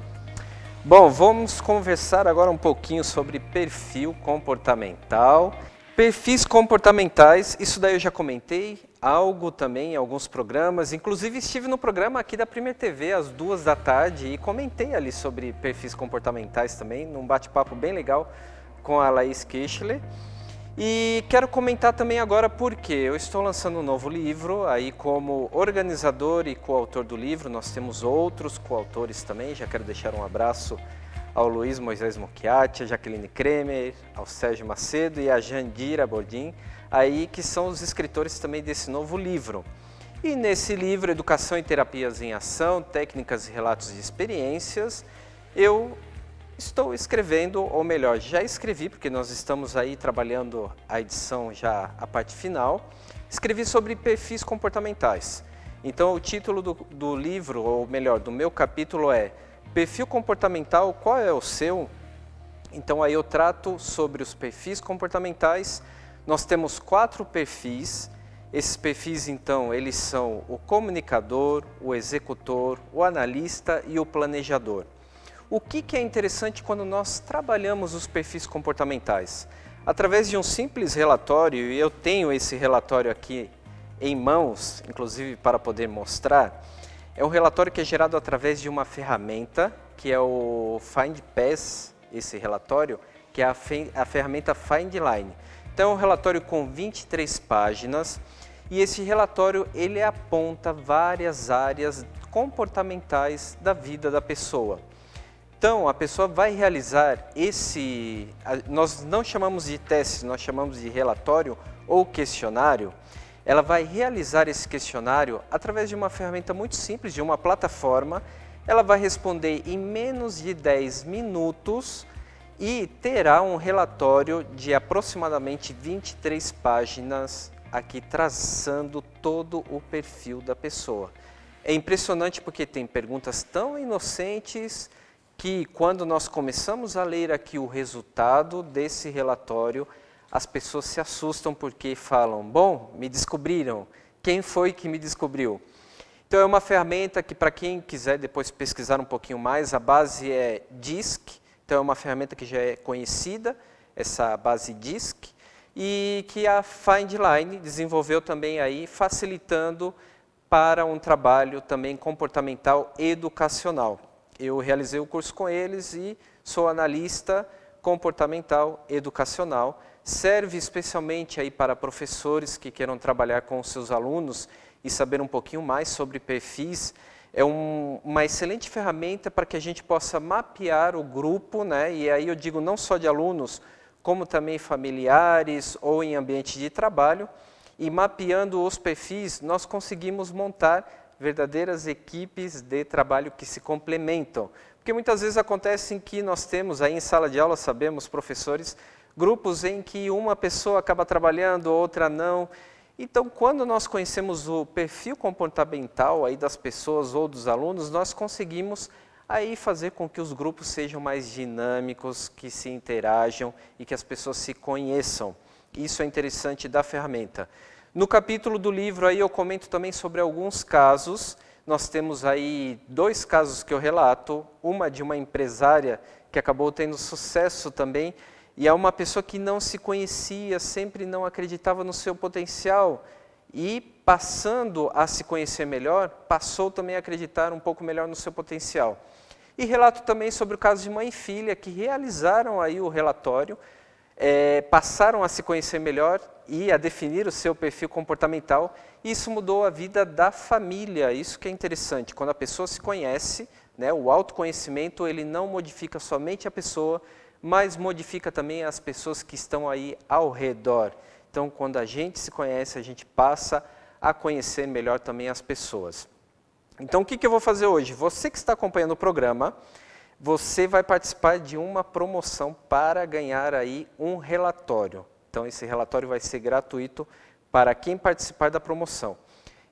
Bom, vamos conversar agora um pouquinho sobre perfil comportamental. Perfis comportamentais, isso daí eu já comentei, algo também em alguns programas. Inclusive estive no programa aqui da Primeira TV às 14h e comentei ali sobre perfis comportamentais também, num bate-papo bem legal com a Laís Kichler. E quero comentar também agora porque eu estou lançando um novo livro, aí como organizador e coautor do livro, nós temos outros coautores também, já quero deixar um abraço ao Luiz Moisés Mocchiatti, a Jaqueline Kremer, ao Sérgio Macedo e a Jandira Bordim, aí que são os escritores também desse novo livro. E nesse livro, Educação e Terapias em Ação, Técnicas e Relatos de Experiências, eu estou escrevendo, ou melhor, já escrevi, porque nós estamos aí trabalhando a edição já a parte final, escrevi sobre perfis comportamentais. Então o título do livro, ou melhor, do meu capítulo é Perfil Comportamental, qual é o seu? Então aí eu trato sobre os perfis comportamentais. Nós temos 4 perfis. Esses perfis então, eles são o comunicador, o executor, o analista e o planejador. O que é interessante quando nós trabalhamos os perfis comportamentais? Através de um simples relatório, e eu tenho esse relatório aqui em mãos, inclusive para poder mostrar, é um relatório que é gerado através de uma ferramenta, que é o FindPass, esse relatório, que é a ferramenta FindLine. Então é um relatório com 23 páginas, e esse relatório ele aponta várias áreas comportamentais da vida da pessoa. Então, a pessoa vai realizar nós não chamamos de teste, nós chamamos de relatório ou questionário. Ela vai realizar esse questionário através de uma ferramenta muito simples, de uma plataforma. Ela vai responder em menos de 10 minutos e terá um relatório de aproximadamente 23 páginas aqui traçando todo o perfil da pessoa. É impressionante porque tem perguntas tão inocentes que quando nós começamos a ler aqui o resultado desse relatório, as pessoas se assustam porque falam, bom, me descobriram, quem foi que me descobriu? Então é uma ferramenta que para quem quiser depois pesquisar um pouquinho mais, a base é DISC, então é uma ferramenta que já é conhecida, essa base DISC, e que a FindLine desenvolveu também aí, facilitando para um trabalho também comportamental educacional. Eu realizei o curso com eles e sou analista comportamental educacional. Serve especialmente aí para professores que queiram trabalhar com os seus alunos e saber um pouquinho mais sobre perfis. É uma excelente ferramenta para que a gente possa mapear o grupo, né? E aí eu digo não só de alunos, como também familiares ou em ambiente de trabalho. E mapeando os perfis, nós conseguimos montar verdadeiras equipes de trabalho que se complementam. Porque muitas vezes acontece que nós temos aí em sala de aula, sabemos, professores, grupos em que uma pessoa acaba trabalhando, outra não. Então, quando nós conhecemos o perfil comportamental aí das pessoas ou dos alunos, nós conseguimos aí fazer com que os grupos sejam mais dinâmicos, que se interajam e que as pessoas se conheçam. Isso é interessante da ferramenta. No capítulo do livro aí eu comento também sobre alguns casos. Nós temos aí 2 casos que eu relato, uma de uma empresária que acabou tendo sucesso também, e é uma pessoa que não se conhecia, sempre não acreditava no seu potencial, e passando a se conhecer melhor, passou também a acreditar um pouco melhor no seu potencial. E relato também sobre o caso de mãe e filha que realizaram aí o relatório. passaram a se conhecer melhor e a definir o seu perfil comportamental. E isso mudou a vida da família. Isso que é interessante. Quando a pessoa se conhece, né, o autoconhecimento ele não modifica somente a pessoa, mas modifica também as pessoas que estão aí ao redor. Então, quando a gente se conhece, a gente passa a conhecer melhor também as pessoas. Então, o que eu vou fazer hoje? Você que está acompanhando o programa, você vai participar de uma promoção para ganhar aí um relatório. Então, esse relatório vai ser gratuito para quem participar da promoção.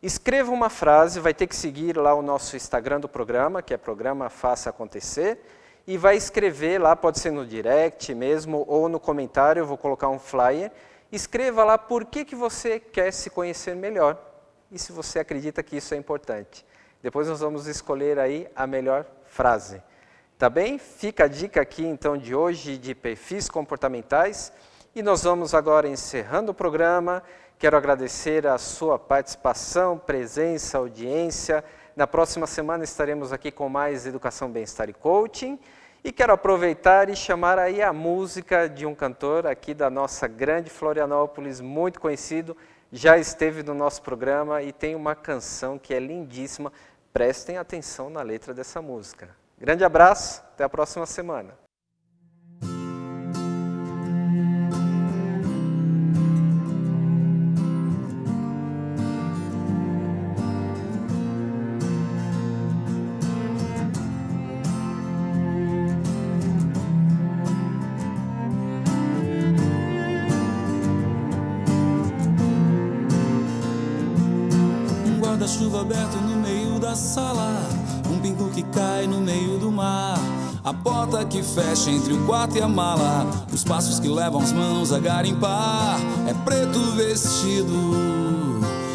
Escreva uma frase, vai ter que seguir lá o nosso Instagram do programa, que é Programa Faça Acontecer, e vai escrever lá, pode ser no direct mesmo, ou no comentário, eu vou colocar um flyer. Escreva lá por que você quer se conhecer melhor e se você acredita que isso é importante. Depois nós vamos escolher aí a melhor frase. Tá bem? Fica a dica aqui então de hoje de perfis comportamentais e nós vamos agora encerrando o programa. Quero agradecer a sua participação, presença, audiência. Na próxima semana estaremos aqui com mais Educação, Bem-Estar e Coaching. E quero aproveitar e chamar aí a música de um cantor aqui da nossa grande Florianópolis, muito conhecido, já esteve no nosso programa e tem uma canção que é lindíssima. Prestem atenção na letra dessa música. Grande abraço, até a próxima semana. Guarda-chuva aberto no meio da sala, um pingo que cai no meio do mar, a porta que fecha entre o quarto e a mala, os passos que levam as mãos a garimpar. É preto o vestido,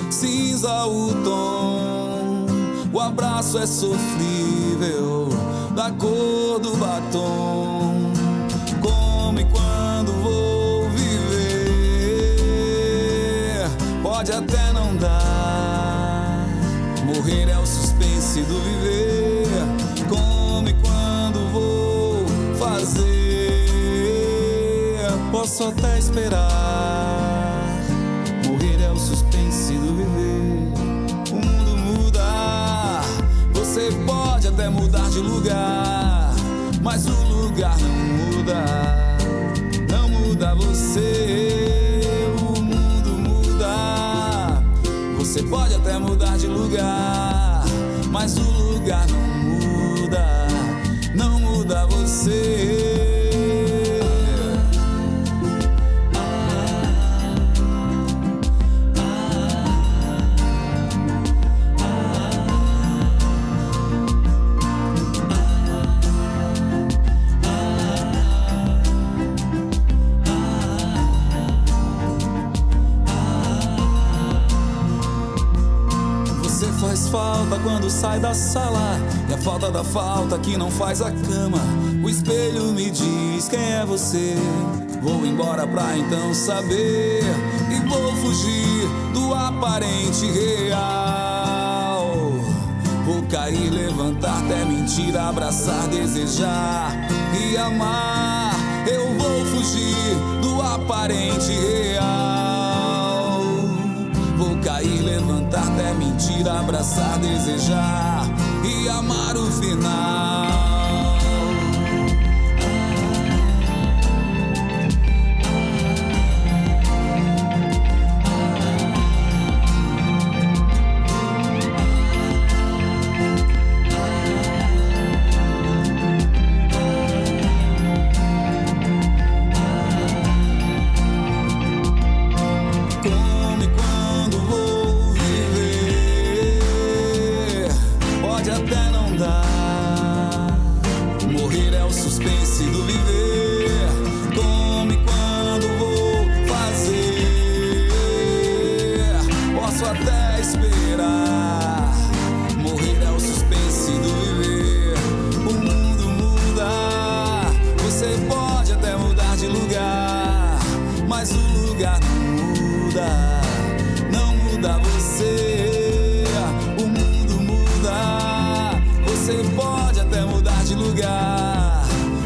cinza o tom, o abraço é sofrível, da cor do batom. Como e quando vou viver, pode até não dar, morrer é o suspense do viver. Como e quando vou fazer, posso até esperar, morrer é o suspense do viver. O mundo muda, você pode até mudar de lugar, mas o lugar não muda, não muda você. O mundo muda, você pode até mudar de lugar, mas o lugar não muda, não muda você. Faz falta quando sai da sala, e a falta da falta que não faz a cama. O espelho me diz quem é você. Vou embora pra então saber, e vou fugir do aparente real. Vou cair, levantar, até mentir, abraçar, desejar e amar. Eu vou fugir do aparente real. Vou cair, levantar, até mentir, abraçar, desejar e amar o final.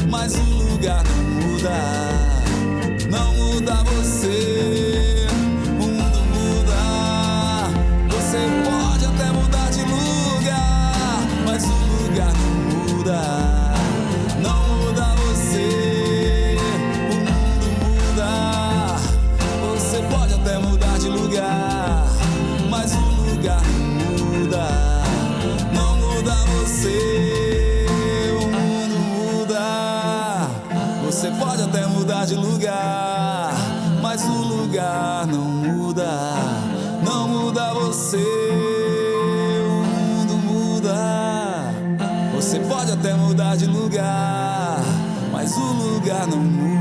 Mas o lugar não muda, não mudar de lugar, mas o lugar não muda. Não muda você, o mundo muda. Você pode até mudar de lugar, mas o lugar não muda.